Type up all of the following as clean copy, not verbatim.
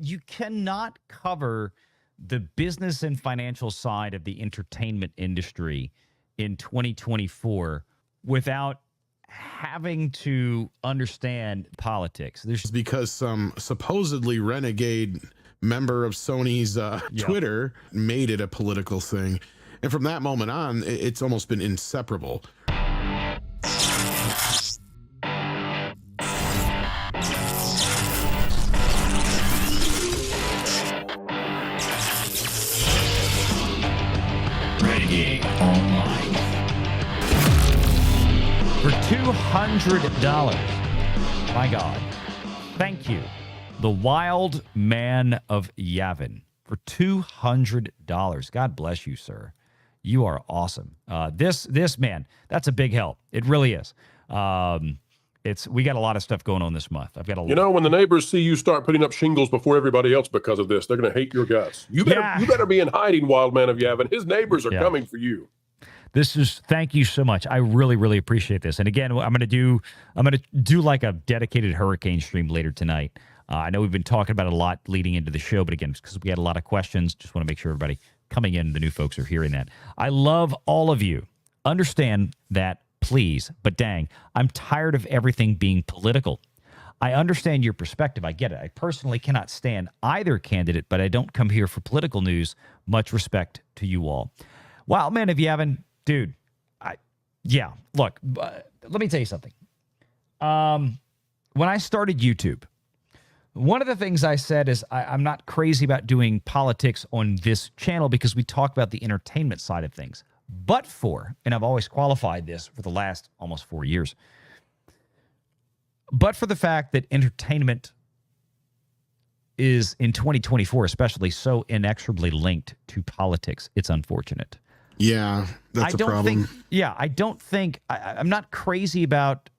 you cannot cover the business and financial side of the entertainment industry in 2024 without having to understand politics. There's because some supposedly renegade member of Sony's Twitter made it a political thing. And from that moment on, it's almost been inseparable. Renegade Online. For $200. My God. Thank you. The Wild Man of Yavin. For $200. God bless you, sir. You are awesome. This man, that's a big help. It really is. We got a lot of stuff going on this month. I've got a lot. You know, when the neighbors see you start putting up shingles before everybody else because of this, they're going to hate your guts. You better be in hiding, Wild Man of Yavin. His neighbors are coming for you. Thank you so much. I really, really appreciate this. And again, I'm going to do like a dedicated hurricane stream later tonight. I know we've been talking about it a lot leading into the show, but again, because we had a lot of questions, just want to make sure everybody coming in, the new folks, are hearing that. I love all of you. Understand that, please, but dang, I'm tired of everything being political. I understand your perspective. I get it. I personally cannot stand either candidate, but I don't come here for political news. Much respect to you all. Wow, man, if you haven't, dude, look, let me tell you something. When I started YouTube, one of the things I said is I'm not crazy about doing politics on this channel because we talk about the entertainment side of things. But and I've always qualified this for the last almost 4 years, but for the fact that entertainment is in 2024, especially so inexorably linked to politics, it's unfortunate. Yeah, that's a problem. I'm not crazy about,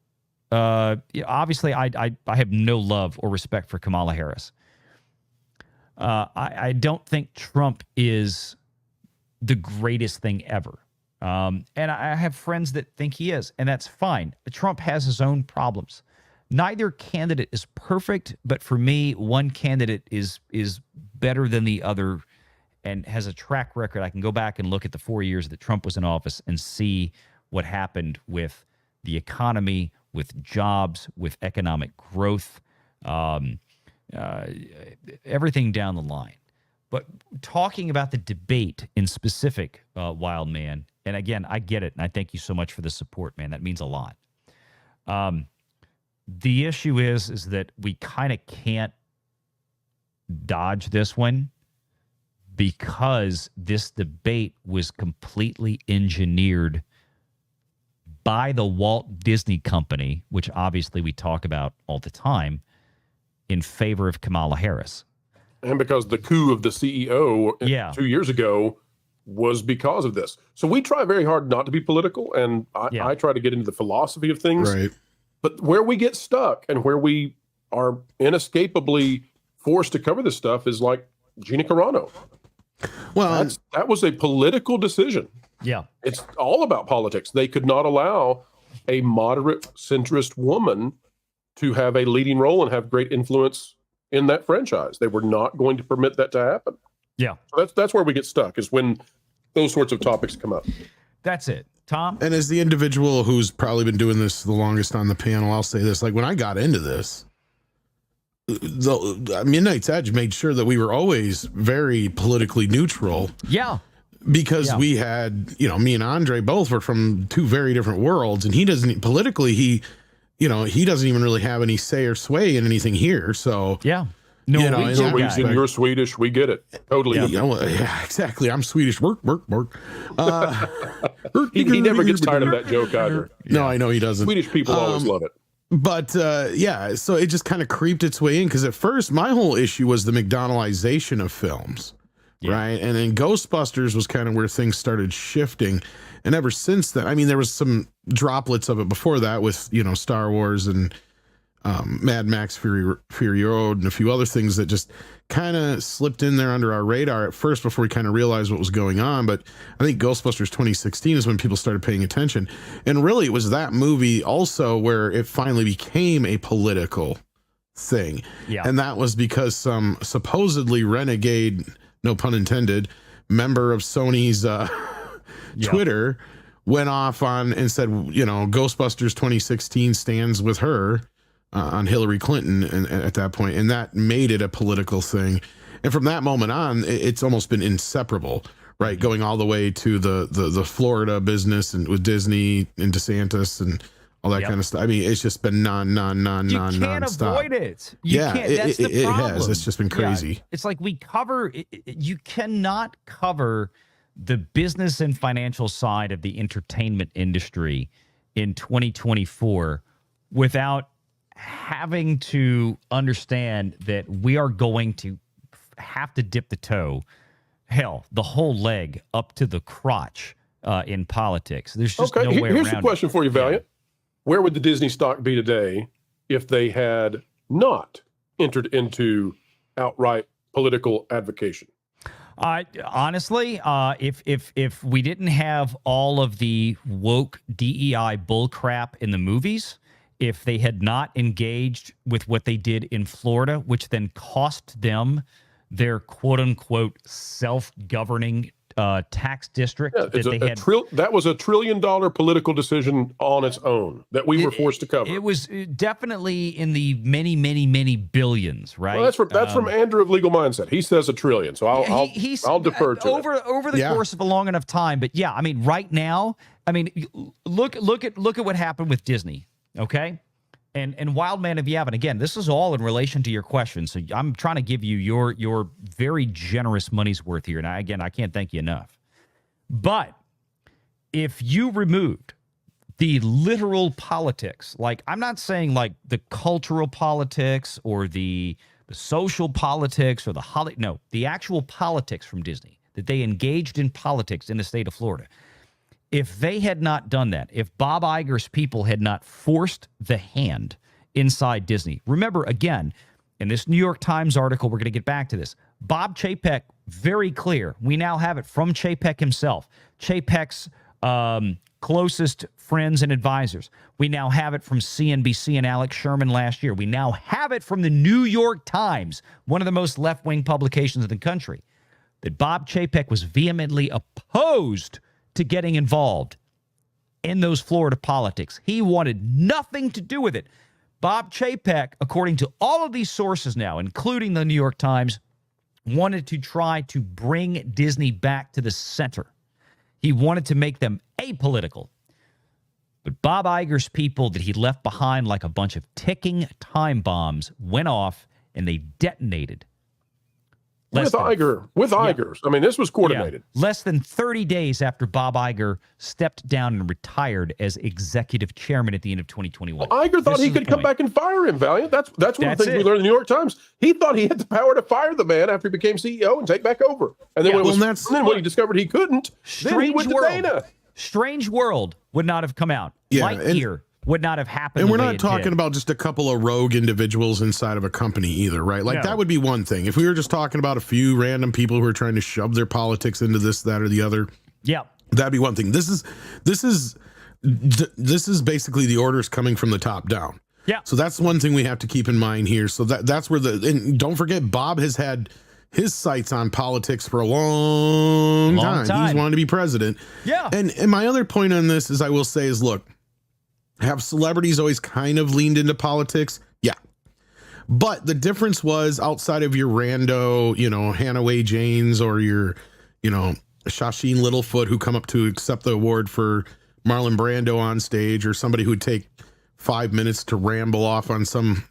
obviously I have no love or respect for Kamala Harris. I don't think Trump is the greatest thing ever. And I have friends that think he is, and that's fine. Trump has his own problems. Neither candidate is perfect, but for me, one candidate is better than the other and has a track record. I can go back and look at the 4 years that Trump was in office and see what happened with the economy, with jobs, with economic growth, everything down the line. But talking about the debate in specific, Wild Man, and again, I get it, and I thank you so much for the support, man. That means a lot. The issue is that we kind of can't dodge this one because this debate was completely engineered by the Walt Disney Company, which obviously we talk about all the time, in favor of Kamala Harris. And because the coup of the CEO 2 years ago was because of this. So we try very hard not to be political, and I try to get into the philosophy of things. Right. But where we get stuck and where we are inescapably forced to cover this stuff is like Gina Carano. Well, that was a political decision. Yeah. It's all about politics. They could not allow a moderate centrist woman to have a leading role and have great influence in that franchise. They were not going to permit that to happen. Yeah. So that's where we get stuck, is when those sorts of topics come up. That's it. Tom? And as the individual who's probably been doing this the longest on the panel, I'll say this. Like, when I got into this, the Midnight's Edge made sure that we were always very politically neutral. Yeah. Because we had, me and Andre both were from two very different worlds, and he doesn't politically, he doesn't even really have any say or sway in anything here. So yeah. Norwegian, you're Swedish. We get it. Totally. Yeah, exactly. I'm Swedish. Work. He never gets tired of that joke either. No, I know he doesn't. Swedish people always love it. But so it just kind of creeped its way in, because at first my whole issue was the McDonaldization of films, right? And then Ghostbusters was kind of where things started shifting. And ever since then, I mean, there was some droplets of it before that with, Star Wars and Mad Max Fury Road and a few other things that just kind of slipped in there under our radar at first before we kind of realized what was going on. But I think Ghostbusters 2016 is when people started paying attention. And really, it was that movie also where it finally became a political thing. Yeah. And that was because some supposedly renegade, no pun intended, member of Sony's Twitter went off on and said, you know, Ghostbusters 2016 stands with her on Hillary Clinton and at that point, and that made it a political thing. And from that moment on, it's almost been inseparable, right? Going all the way to the Florida business and with Disney and DeSantis and all that kind of stuff. I mean, it's just been nonstop. You can't avoid it. You can't. That's the problem. It has. It's just been crazy. Yeah. It's like you cannot cover the business and financial side of the entertainment industry in 2024 without having to understand that we are going to have to dip the toe, hell, the whole leg up to the crotch in politics. There's just no way around it. Here's a question for you, Valliant. Where would the Disney stock be today if they had not entered into outright political advocation? Honestly, if we didn't have all of the woke DEI bullcrap in the movies, if they had not engaged with what they did in Florida, which then cost them their quote unquote self-governing tax district that was $1 trillion political decision on its own that we were forced to cover. It was definitely in the many billions, right? Well, that's from Andrew of Legal Mindset. He says $1 trillion, so I'll defer to over the course of a long enough time. But yeah, I mean, right now, I mean, look at what happened with Disney, okay? And Wild Man of Yavin, again, this is all in relation to your question. So I'm trying to give you your very generous money's worth here. And I can't thank you enough. But if you removed the literal politics, like I'm not saying like the cultural politics or the social politics or the actual politics from Disney, that they engaged in politics in the state of Florida. If they had not done that, if Bob Iger's people had not forced the hand inside Disney, remember, again, in this New York Times article, we're going to get back to this. Bob Chapek, very clear. We now have it from Chapek himself, Chapek's closest friends and advisors. We now have it from CNBC and Alex Sherman last year. We now have it from the New York Times, one of the most left-wing publications in the country, that Bob Chapek was vehemently opposed to getting involved in those Florida politics. He wanted nothing to do with it. Bob Chapek, according to all of these sources now, including the New York Times, wanted to try to bring Disney back to the center. He wanted to make them apolitical. But Bob Iger's people that he left behind like a bunch of ticking time bombs went off and they detonated. With Iger. I mean, this was coordinated. Yeah. Less than 30 days after Bob Iger stepped down and retired as executive chairman at the end of 2021. Well, Iger thought he could come back and fire him, Valliant. That's one of the things we learned in the New York Times. He thought he had the power to fire the man after he became CEO and take back over. And then, when he discovered he couldn't, then he went to Dana. Strange World would not have come out. Lightyear would not have happened. And we're not talking about just a couple of rogue individuals inside of a company either, right? Like that would be one thing. If we were just talking about a few random people who are trying to shove their politics into this, that, or the other, that'd be one thing. This is basically the orders coming from the top down. Yeah. So that's one thing we have to keep in mind here. So that's where and don't forget, Bob has had his sights on politics for a long time. He's wanted to be president. Yeah. And my other point on this is, I will say, is look, have celebrities always kind of leaned into politics? Yeah. But the difference was, outside of your rando, Hannah Way Janes or your, Shasheen Littlefoot, who come up to accept the award for Marlon Brando on stage, or somebody who'd take 5 minutes to ramble off on some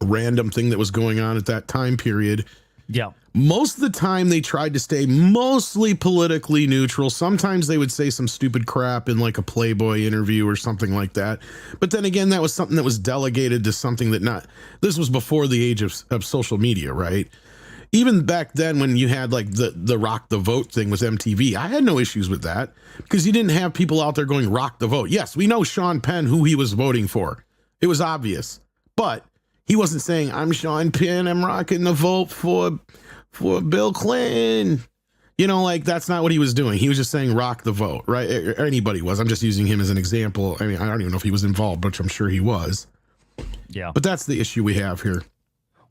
random thing that was going on at that time period. Yeah. Most of the time they tried to stay mostly politically neutral. Sometimes they would say some stupid crap in like a Playboy interview or something like that. But then again, that was something that was delegated to something this was before the age of social media, right? Even back then, when you had like the Rock the Vote thing with MTV, I had no issues with that, because you didn't have people out there going rock the vote. Yes, we know Sean Penn, who he was voting for. It was obvious, but he wasn't saying, I'm Sean Penn, I'm rocking the vote for Bill Clinton. That's not what he was doing. He was just saying rock the vote, right? Or anybody was. I'm just using him as an example. I mean, I don't even know if he was involved, but I'm sure he was. Yeah. But that's the issue we have here.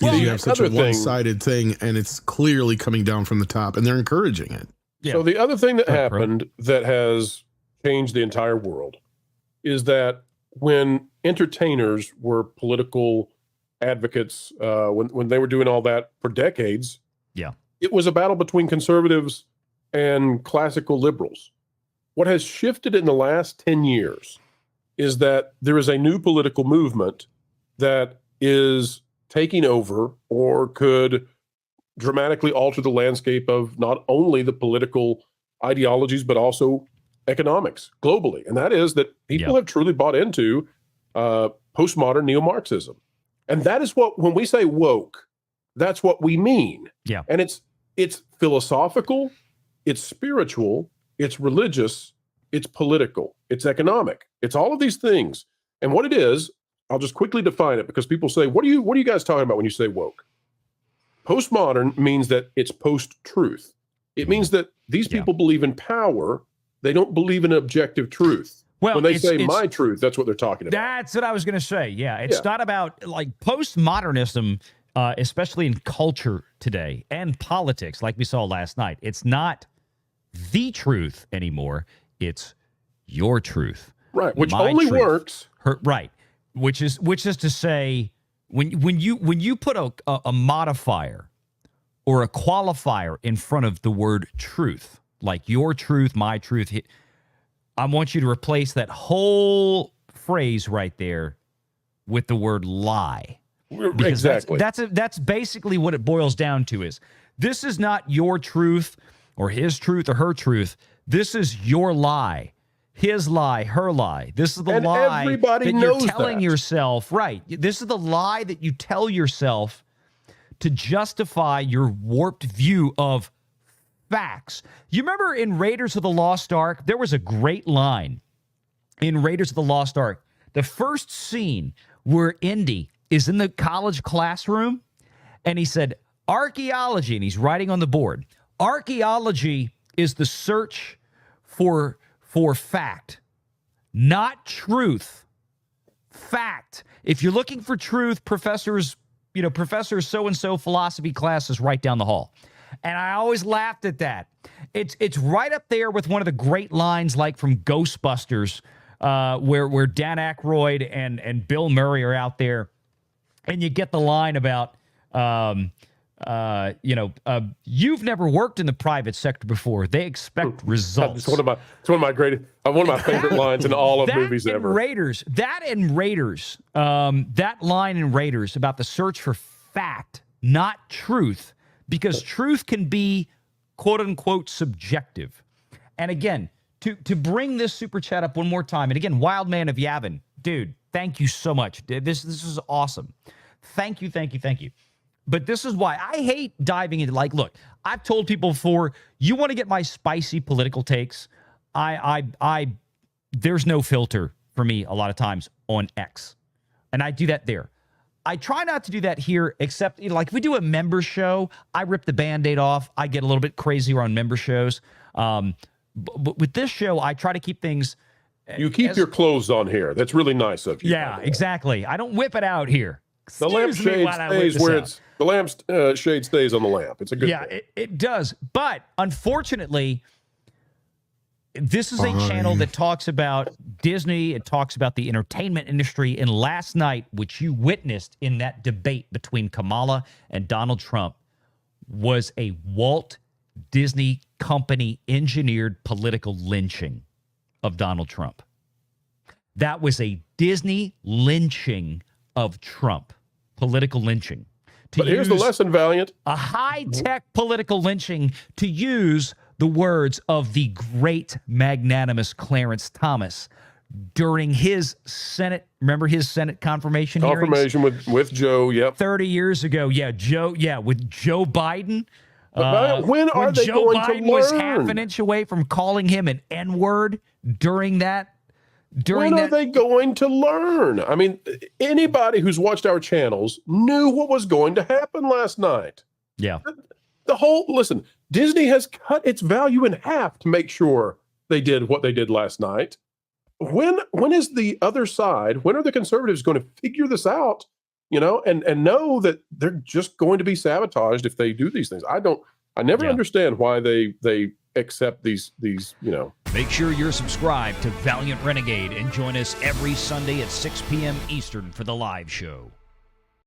Because you have such a other thing- one-sided thing, and it's clearly coming down from the top, and they're encouraging it. Yeah. So the other thing that Right, bro. happened that has changed the entire world is that when entertainers were political advocates, when they were doing all that for decades, Yeah. it was a battle between conservatives and classical liberals. What has shifted in the last 10 years is that there is a new political movement that is taking over or could dramatically alter the landscape of not only the political ideologies, but also economics globally. And that is that people have truly bought into postmodern neo-Marxism. And that is what, when we say woke, that's what we mean. Yeah. And it's philosophical, it's spiritual, it's religious, it's political, it's economic, it's all of these things. And what it is, I'll just quickly define it, because people say, what are you guys talking about when you say woke? Postmodern means that it's post-truth. It means that these people believe in power. They don't believe in objective truth. Well, when they say my truth, that's what they're talking about. That's what I was going to say. Yeah. It's not about like postmodernism, especially in culture today and politics, like we saw last night. It's not the truth anymore. It's your truth. Right. Which My only truth. works. Right. Which is to say, when you put a modifier or a qualifier in front of the word truth, like your truth, my truth, I want you to replace that whole phrase right there with the word lie. Because Exactly. That's basically what it boils down to. Is this is not your truth or his truth or her truth. This is your lie. His lie, her lie. This is the And lie everybody that you're knows telling that. yourself. Right. This is the lie that you tell yourself to justify your warped view of facts. You remember in Raiders of the Lost Ark, there was a great line in Raiders of the Lost Ark. The first scene where Indy is in the college classroom and he said, archaeology, and he's writing on the board. Archaeology is the search for fact, not truth. Fact. If you're looking for truth, Professor so-and-so philosophy class is right down the hall. And I always laughed at that. It's right up there with one of the great lines like from Ghostbusters, where Dan Aykroyd and Bill Murray are out there, and you get the line about you've never worked in the private sector before. They expect results. It's one of my greatest, one of my favorite lines in all of movies ever. That line in Raiders about the search for fact, not truth, because truth can be quote unquote subjective. And again, to bring this super chat up one more time, and again, Wildman of Yavin, dude, thank you so much. This is awesome. Thank you. But this is why I hate diving into, like, look, I've told people before, you want to get my spicy political takes, there's no filter for me a lot of times on X. And I do that there. I try not to do that here, except, like if we do a member show, I rip the Band-Aid off. I get a little bit crazier on member shows. But with this show, I try to keep things. You keep your clothes on here. That's really nice of you. Yeah, exactly. I don't whip it out here. The lampshade stays where it's. The lampshade stays on the lamp. It's a good thing. It does. But unfortunately, this is a channel that talks about Disney. It talks about the entertainment industry. And last night, which you witnessed in that debate between Kamala and Donald Trump, was a Walt Disney Company engineered political lynching of Donald Trump. That was a Disney lynching of Trump, political lynching. But here's the lesson, Valliant. A high-tech political lynching, to use the words of the great magnanimous Clarence Thomas during his Senate, remember his Senate confirmation hearings? Confirmation with Joe, yep. 30 years ago, with Joe Biden. But when are they Joe going Biden to was learn? half an inch away from calling him an N-word during that. When are they going to learn? I mean, anybody who's watched our channels knew what was going to happen last night. Yeah. Listen, Disney has cut its value in half to make sure they did what they did last night. When is the other side, when are the conservatives going to figure this out? you know, and know that they're just going to be sabotaged if they do these things. I never understand why they accept these, you know. Make sure you're subscribed to Valiant Renegade and join us every Sunday at 6 p.m. Eastern for the live show.